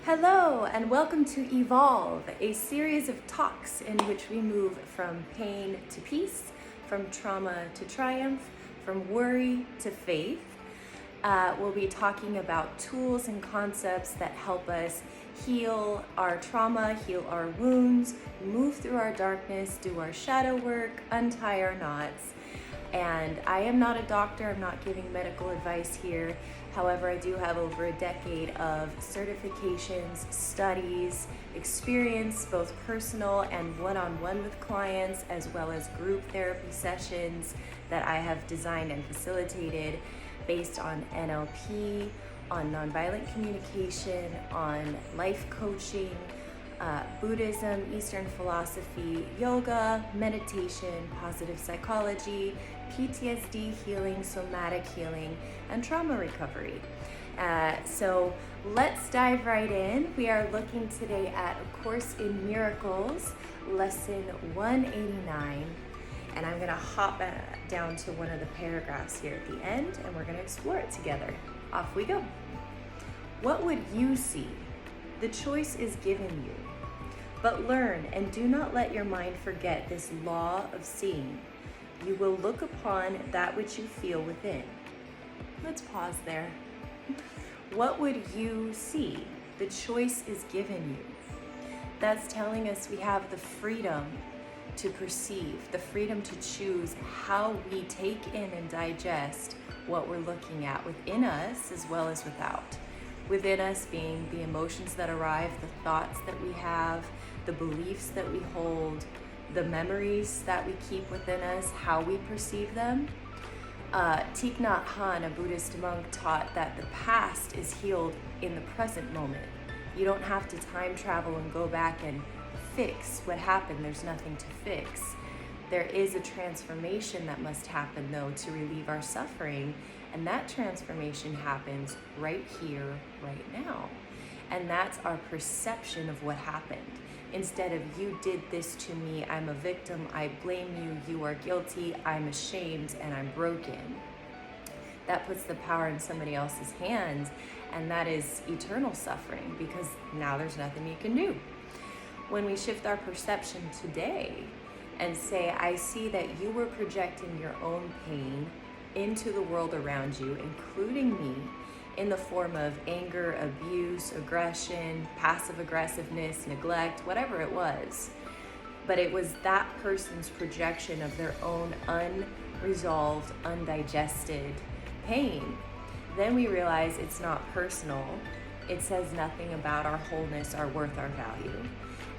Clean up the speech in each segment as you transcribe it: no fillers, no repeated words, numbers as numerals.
Hello and welcome to Evolve, a series of talks in which we move from pain to peace, from trauma to triumph, from worry to faith. We'll be talking about tools and concepts that help us heal our trauma, heal our wounds, move through our darkness, do our shadow work, untie our knots. And I am not a doctor, I'm not giving medical advice here. However, I do have over a decade of certifications, studies, experience, both personal and one-on-one with clients, as well as group therapy sessions that I have designed and facilitated based on NLP, on nonviolent communication, on life coaching, Buddhism, Eastern philosophy, yoga, meditation, positive psychology, PTSD healing, somatic healing, and trauma recovery. So let's dive right in. We are looking today at A Course in Miracles, lesson 189. And I'm going to hop down to one of the paragraphs here at the end, and we're going to explore it together. Off we go. What would you see? The choice is given you. But learn and do not let your mind forget this law of seeing. You will look upon that which you feel within. Let's pause there. What would you see? The choice is given you. That's telling us we have the freedom to perceive, the freedom to choose how we take in and digest what we're looking at within us as well as without. Within us being the emotions that arrive, the thoughts that we have, the beliefs that we hold, the memories that we keep within us, how we perceive them. Thich Nhat Hanh, a Buddhist monk, taught that the past is healed in the present moment. You don't have to time travel and go back and fix what happened. There's nothing to fix. There is a transformation that must happen, though, to relieve our suffering, and that transformation happens right here, right now. And that's our perception of what happened. Instead of you did this to me, I'm a victim, I blame you, you are guilty, I'm ashamed, and I'm broken. That puts the power in somebody else's hands, and that is eternal suffering because now there's nothing you can do. When we shift our perception today and say, I see that you were projecting your own pain into the world around you, including me, in the form of anger, abuse, aggression, passive aggressiveness, neglect, whatever it was. But it was that person's projection of their own unresolved, undigested pain. Then we realize it's not personal. It says nothing about our wholeness, our worth, our value.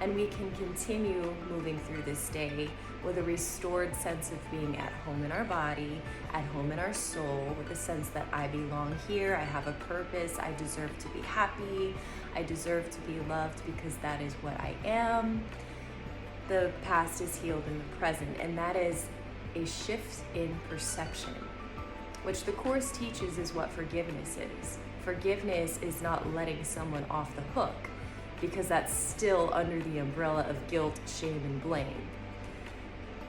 And we can continue moving through this day with a restored sense of being at home in our body, at home in our soul, with a sense that I belong here, I have a purpose, I deserve to be happy, I deserve to be loved because that is what I am. The past is healed in the present, and that is a shift in perception, which the Course teaches is what forgiveness is. Forgiveness is not letting someone off the hook, because that's still under the umbrella of guilt, shame, and blame.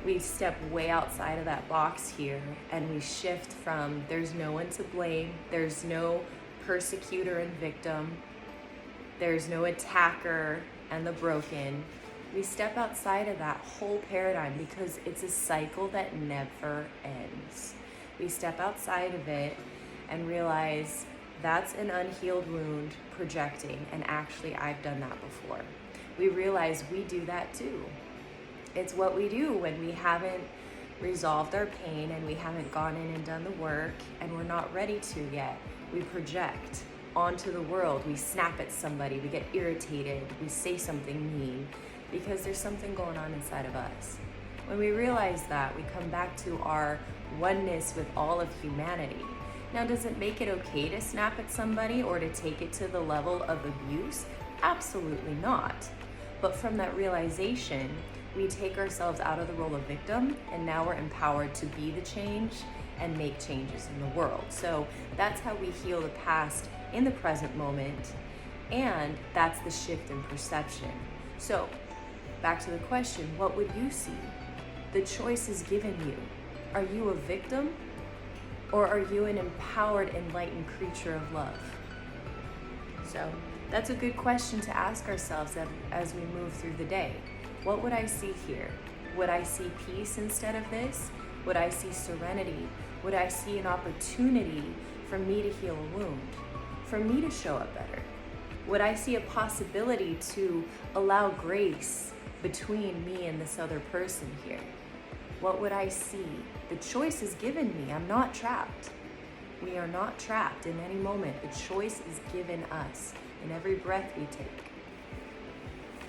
We step way outside of that box here and we shift from there's no one to blame, there's no persecutor and victim, there's no attacker and the broken. We step outside of that whole paradigm because it's a cycle that never ends. We step outside of it and realize that's an unhealed wound projecting, and actually I've done that before. We realize we do that too. It's what we do when we haven't resolved our pain and we haven't gone in and done the work and we're not ready to yet. We project onto the world. We snap at somebody, we get irritated, we say something mean because there's something going on inside of us. When we realize that, we come back to our oneness with all of humanity. Now, does it make it okay to snap at somebody or to take it to the level of abuse? Absolutely not. But from that realization, we take ourselves out of the role of victim, and now we're empowered to be the change and make changes in the world. So that's how we heal the past in the present moment, and that's the shift in perception. So back to the question, what would you see? The choice is given you. Are you a victim? Or are you an empowered, enlightened creature of love? So That's a good question to ask ourselves as we move through the day. What would I see here? Would I see peace instead of this? Would I see serenity? Would I see an opportunity for me to heal a wound? For me to show up better? Would I see a possibility to allow grace between me and this other person here? What would I see? The choice is given me. I'm not trapped. We are not trapped in any moment. The choice is given us in every breath we take.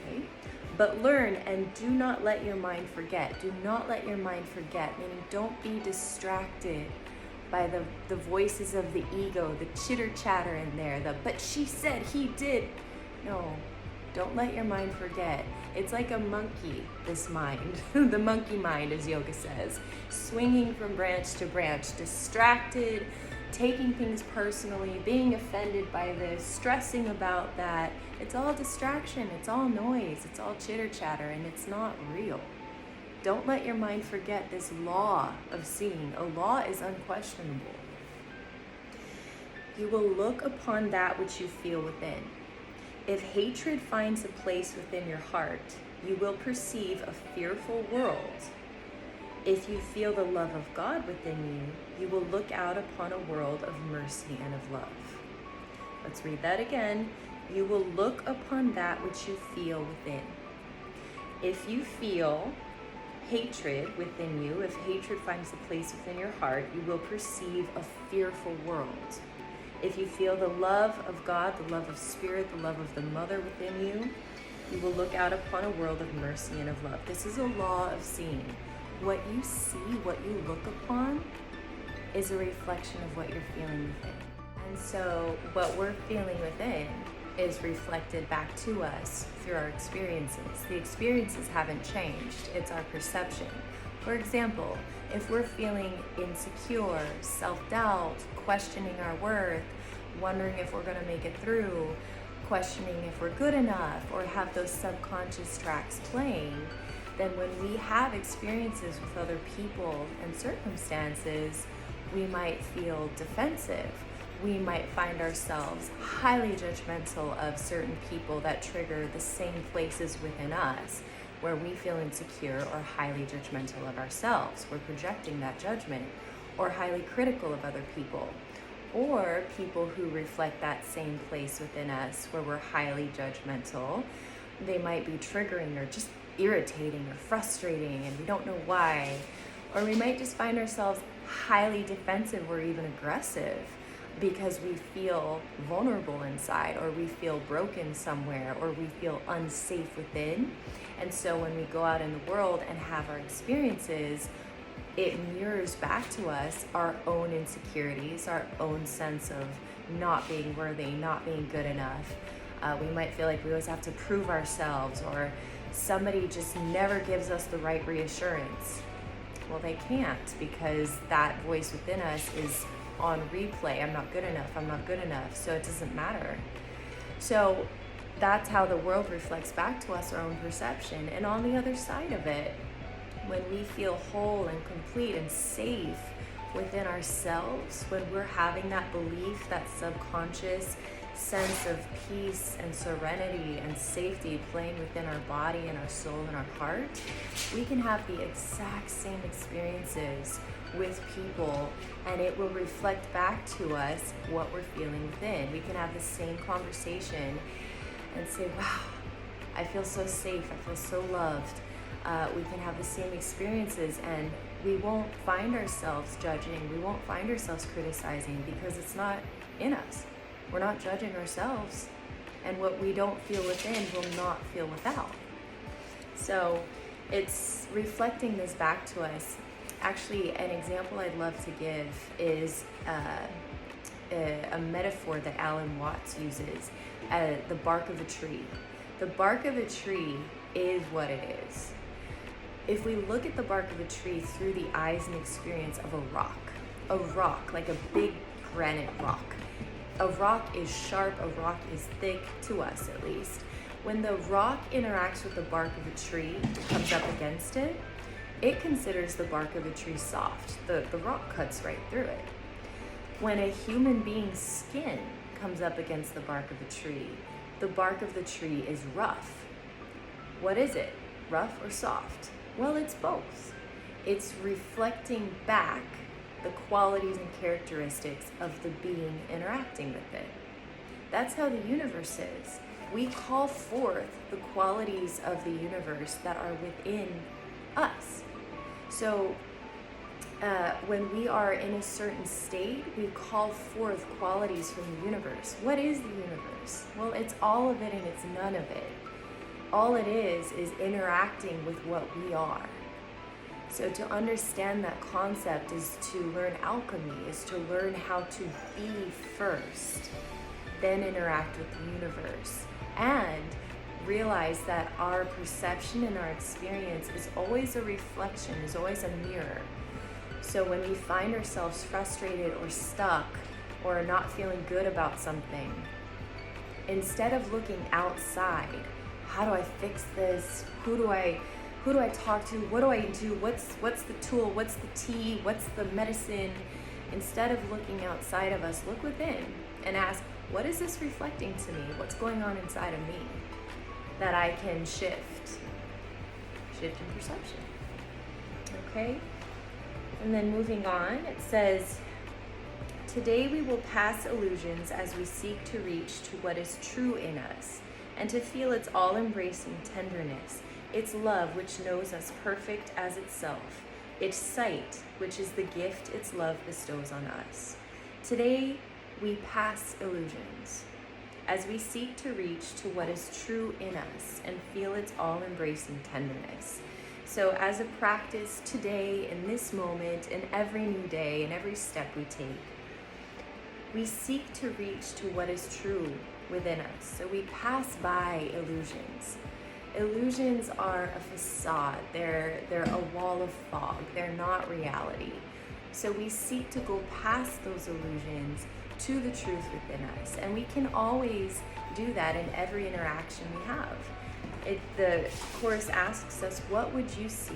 Okay? But learn and do not let your mind forget. Do not let your mind forget, meaning don't be distracted by the voices of the ego, the chitter chatter in there, but she said, he did. No, don't let your mind forget. It's like a monkey, this mind, the monkey mind, as yoga says, swinging from branch to branch, distracted, taking things personally, being offended by this, stressing about that. It's all distraction, it's all noise, it's all chitter chatter, and it's not real. Don't let your mind forget this law of seeing. A law is unquestionable. You will look upon that which you feel within. If hatred finds a place within your heart, you will perceive a fearful world. If you feel the love of God within you, you will look out upon a world of mercy and of love. Let's read that again. You will look upon that which you feel within. If you feel hatred within you, if hatred finds a place within your heart, you will perceive a fearful world. If you feel the love of God, the love of Spirit, the love of the Mother within you, you will look out upon a world of mercy and of love. This is a law of seeing. What you see, what you look upon, is a reflection of what you're feeling within. And so what we're feeling within is reflected back to us through our experiences. The experiences haven't changed, it's our perception. For example, if we're feeling insecure, self-doubt, questioning our worth, wondering if we're gonna make it through, questioning if we're good enough, or have those subconscious tracks playing, then when we have experiences with other people and circumstances, we might feel defensive. We might find ourselves highly judgmental of certain people that trigger the same places within us where we feel insecure or highly judgmental of ourselves. We're projecting that judgment, or highly critical of other people, or people who reflect that same place within us where we're highly judgmental. They might be triggering or just irritating or frustrating, and we don't know why. Or we might just find ourselves highly defensive or even aggressive because we feel vulnerable inside, or we feel broken somewhere, or we feel unsafe within. And so when we go out in the world and have our experiences, it mirrors back to us our own insecurities, our own sense of not being worthy, not being good enough. We might feel like we always have to prove ourselves, or somebody just never gives us the right reassurance. Well, they can't, because that voice within us is on replay. I'm not good enough, I'm not good enough, so it doesn't matter. So that's how the world reflects back to us, our own perception. And on the other side of it, when we feel whole and complete and safe within ourselves, when we're having that belief, that subconscious sense of peace and serenity and safety playing within our body and our soul and our heart, we can have the exact same experiences with people, and it will reflect back to us what we're feeling within. We can have the same conversation and say, wow, I feel so safe, I feel so loved. We can have the same experiences, and we won't find ourselves judging, we won't find ourselves criticizing, because it's not in us. We're not judging ourselves, and what we don't feel within will not feel without. So it's reflecting this back to us. Actually, an example I'd love to give is a metaphor that Alan Watts uses, the bark of a tree. The bark of a tree is what it is. If we look at the bark of a tree through the eyes and experience of a rock, like a big granite rock. A rock is sharp, a rock is thick, to us at least. When the rock interacts with the bark of a tree, comes up against it, it considers the bark of a tree soft. The rock cuts right through it. When a human being's skin comes up against the bark of a tree, The bark of the tree is rough. What is it? Rough or soft? Well, it's both. It's reflecting back the qualities and characteristics of the being interacting with it. That's how the universe is. We call forth the qualities of the universe that are within us. So when we are in a certain state, we call forth qualities from the universe. What is the universe? Well, it's all of it and it's none of it. All it is interacting with what we are. So to understand that concept is to learn alchemy, is to learn how to be first, then interact with the universe, and realize that our perception and our experience is always a reflection, is always a mirror. So when we find ourselves frustrated or stuck or not feeling good about something, instead of looking outside, how do I fix this? Who do I talk to? What do I do? What's the tool? What's the tea? What's the medicine? Instead of looking outside of us, look within and ask, what is this reflecting to me? What's going on inside of me that I can shift in perception? Okay? And then moving on, it says, today we will pass illusions as we seek to reach to what is true in us and to feel its all-embracing tenderness, its love which knows us perfect as itself, its sight which is the gift its love bestows on us. Today we pass illusions as we seek to reach to what is true in us and feel its all-embracing tenderness. So as a practice today, in this moment, in every new day, in every step we take, we seek to reach to what is true within us. So we pass by illusions. Illusions are a facade. They're a wall of fog. They're not reality. So we seek to go past those illusions to the truth within us. And we can always do that in every interaction we have. The Course asks us, what would you see?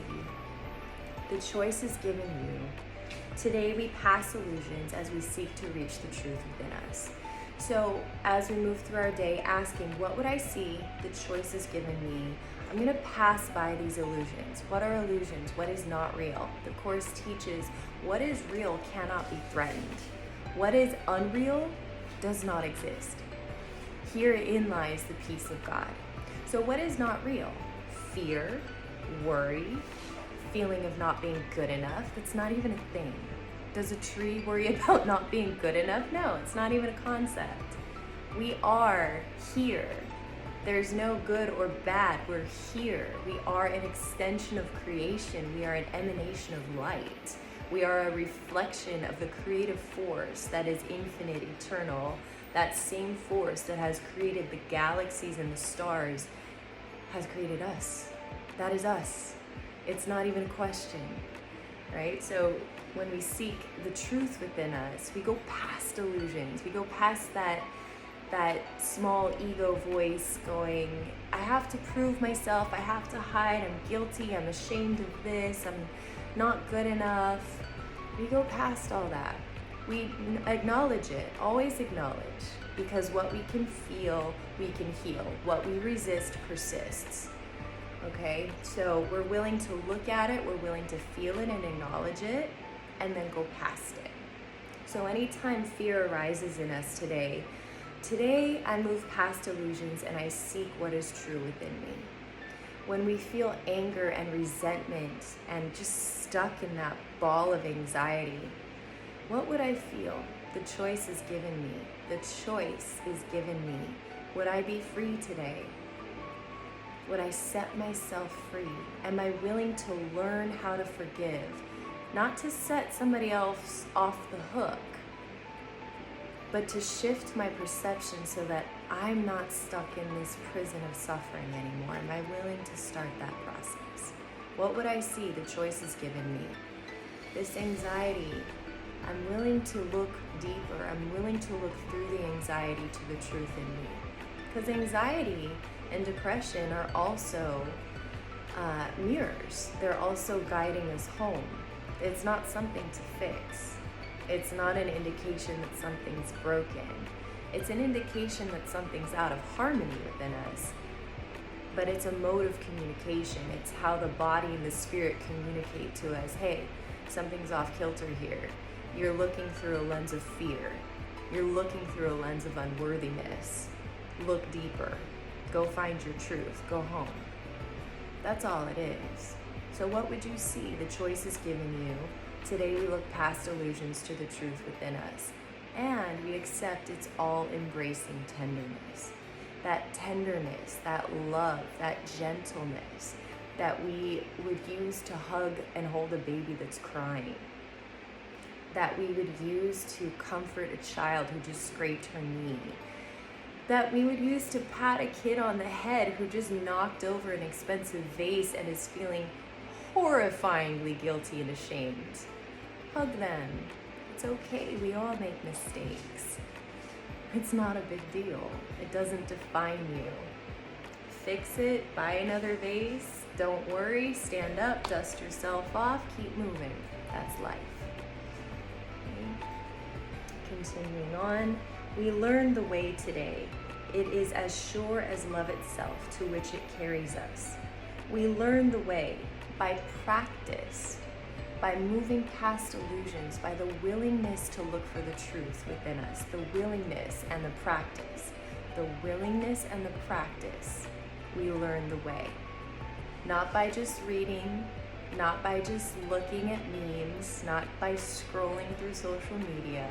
The choice is given you. Today we pass illusions as we seek to reach the truth within us. So as we move through our day asking, what would I see? The choice is given me. I'm going to pass by these illusions. What are illusions? What is not real? The Course teaches what is real cannot be threatened. What is unreal does not exist. Herein lies the peace of God. So what is not real? Fear, worry, feeling of not being good enough. That's not even a thing. Does a tree worry about not being good enough? No, it's not even a concept. We are here. There's no good or bad. We're here. We are an extension of creation. We are an emanation of light. We are a reflection of the creative force that is infinite, eternal. That same force that has created the galaxies and the stars has created us. That is us. It's not even a question, right? So when we seek the truth within us, we go past illusions. We go past that small ego voice going, I have to prove myself, I have to hide, I'm guilty, I'm ashamed of this, I'm not good enough. We go past all that. We acknowledge it, always acknowledge, because what we can feel, we can heal. What we resist persists. Okay, so we're willing to look at it, we're willing to feel it and acknowledge it, and then go past it. So anytime fear arises in us today I move past illusions and I seek what is true within me. When we feel anger and resentment and just stuck in that ball of anxiety, what would I feel? The choice is given me. The choice is given me. Would I be free today? Would I set myself free? Am I willing to learn how to forgive? Not to set somebody else off the hook, but to shift my perception so that I'm not stuck in this prison of suffering anymore. Am I willing to start that process? What would I see? The choice is given me. This anxiety, I'm willing to look deeper. I'm willing to look through the anxiety to the truth in me. Because anxiety and depression are also mirrors. They're also guiding us home. It's not something to fix. It's not an indication that something's broken. It's an indication that something's out of harmony within us, but it's a mode of communication. It's how the body and the spirit communicate to us. Hey, something's off kilter here. You're looking through a lens of fear. You're looking through a lens of unworthiness. Look deeper. Go find your truth. Go home. That's all it is. So what would you see? The choice is given you. Today we look past illusions to the truth within us. And we accept its all-embracing tenderness. That tenderness, that love, that gentleness that we would use to hug and hold a baby that's crying. That we would use to comfort a child who just scraped her knee. That we would use to pat a kid on the head who just knocked over an expensive vase and is feeling horrifyingly guilty and ashamed. Hug them. It's okay, we all make mistakes. It's not a big deal. It doesn't define you. Fix it, buy another vase, don't worry, stand up, dust yourself off, keep moving. That's life. Okay. Continuing on, we learn the way today. It is as sure as love itself to which it carries us. We learn the way by practice, by moving past illusions, by the willingness to look for the truth within us, the willingness and the practice. The willingness and the practice, we learn the way. Not by just reading, not by just looking at memes, not by scrolling through social media.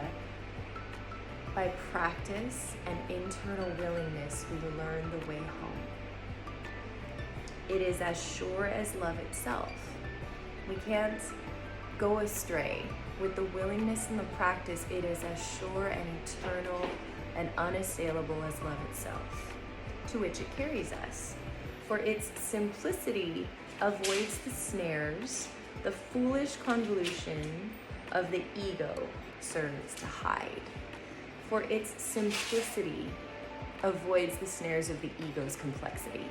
By practice and internal willingness, we learn the way home. It is as sure as love itself. We can't go astray. With the willingness and the practice, it is as sure and eternal and unassailable as love itself, to which it carries us. For its simplicity avoids the snares, the foolish convolution of the ego serves to hide. For its simplicity avoids the snares of the ego's complexity.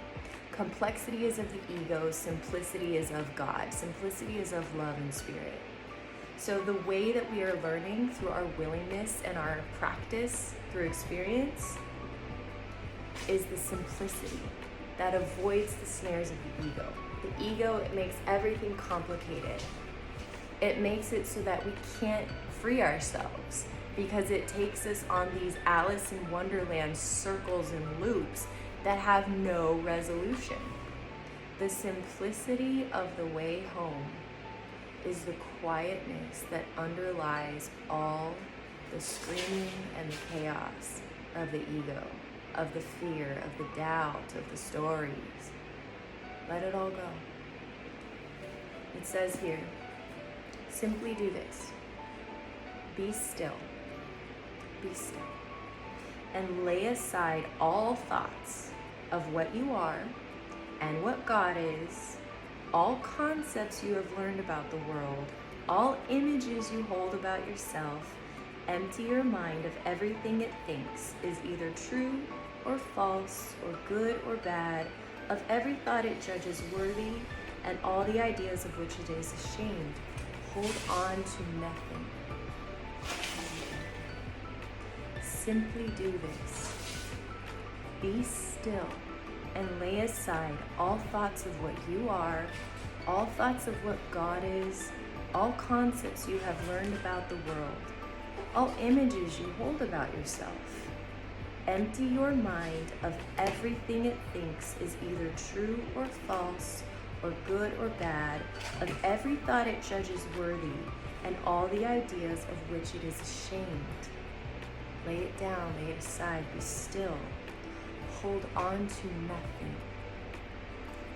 Complexity is of the ego, simplicity is of God. Simplicity is of love and spirit. So the way that we are learning through our willingness and our practice through experience is the simplicity that avoids the snares of the ego. The ego, it makes everything complicated. It makes it so that we can't free ourselves because it takes us on these Alice in Wonderland circles and loops that have no resolution. The simplicity of the way home is the quietness that underlies all the screaming and the chaos of the ego, of the fear, of the doubt, of the stories. Let it all go. It says here, simply do this. Be still. Be still. And lay aside all thoughts of what you are and what God is, all concepts you have learned about the world, all images you hold about yourself. Empty your mind of everything it thinks is either true or false or good or bad, of every thought it judges worthy, and all the ideas of which it is ashamed. Hold on to nothing. Simply do this. Be still and lay aside all thoughts of what you are, all thoughts of what God is, all concepts you have learned about the world, all images you hold about yourself. Empty your mind of everything it thinks is either true or false, or good or bad, of every thought it judges worthy, and all the ideas of which it is ashamed. Lay it down, lay it aside, be still. Hold on to nothing.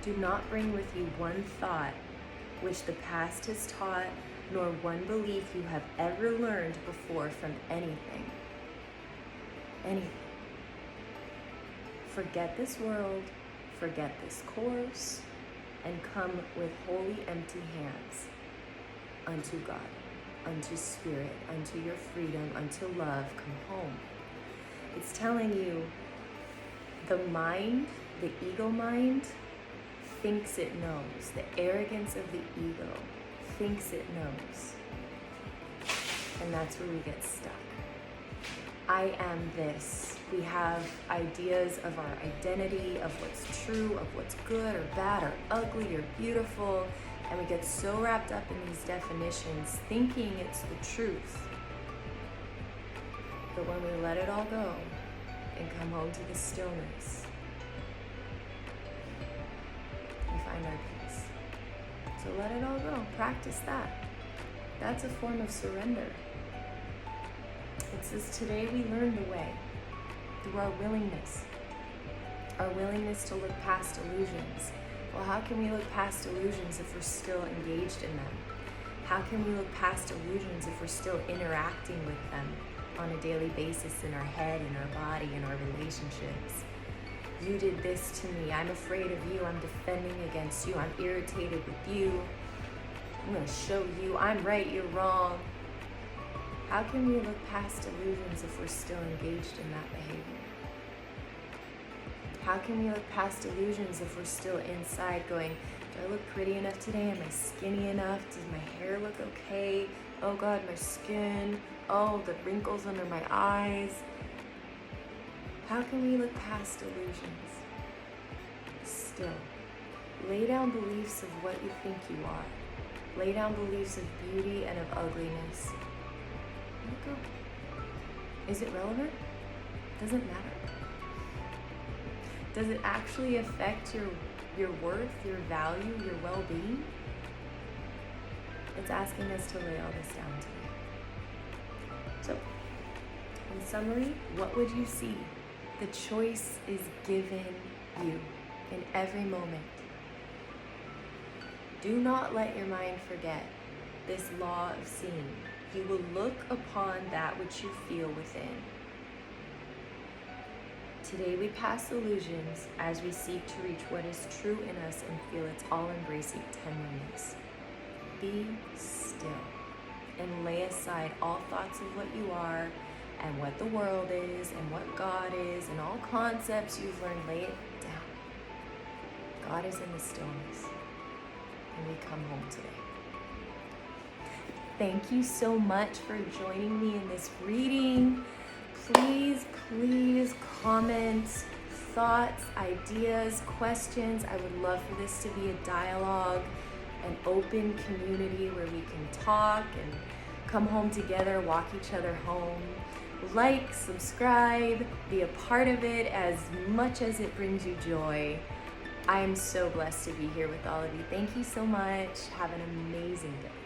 Do not bring with you one thought which the past has taught, nor one belief you have ever learned before from anything. Anything. Forget this world, forget this course, and come with wholly empty hands unto God, unto spirit, unto your freedom, unto love. Come home. It's telling you the mind, the ego mind, thinks it knows. The arrogance of the ego thinks it knows. And that's where we get stuck. I am this. We have ideas of our identity, of what's true, of what's good or bad or ugly or beautiful, and we get so wrapped up in these definitions, thinking it's the truth. But when we let it all go and come home to the stillness, we find our peace. So let it all go. Practice that. That's a form of surrender. It says today we learn the way through our willingness to look past illusions. Well, how can we look past illusions if we're still engaged in them? How can we look past illusions if we're still interacting with them on a daily basis in our head, in our body, in our relationships? You did this to me. I'm afraid of you. I'm defending against you. I'm irritated with you. I'm going to show you I'm right, you're wrong. How can we look past illusions if we're still engaged in that behavior? How can we look past illusions if we're still inside going, do I look pretty enough today? Am I skinny enough? Does my hair look okay? Oh God, my skin. Oh, the wrinkles under my eyes. How can we look past illusions? Still, lay down beliefs of what you think you are. Lay down beliefs of beauty and of ugliness. Let it go. Is it relevant? Does it matter? Does it actually affect your worth, your value, your well-being? It's asking us to lay all this down today. So, in summary, what would you see? The choice is given you in every moment. Do not let your mind forget this law of seeing. You will look upon that which you feel within. Today we pass illusions as we seek to reach what is true in us and feel its all-embracing tenderness. Be still and lay aside all thoughts of what you are and what the world is and what God is and all concepts you've learned. Lay it down. God is in the stillness, and we come home today. Thank you so much for joining me in this reading. Please comment thoughts, ideas, questions. I would love for this to be a dialogue, an open community where we can talk and come home together, walk each other home. Like, subscribe, be a part of it as much as it brings you joy. I am so blessed to be here with all of you. Thank you so much. Have an amazing day.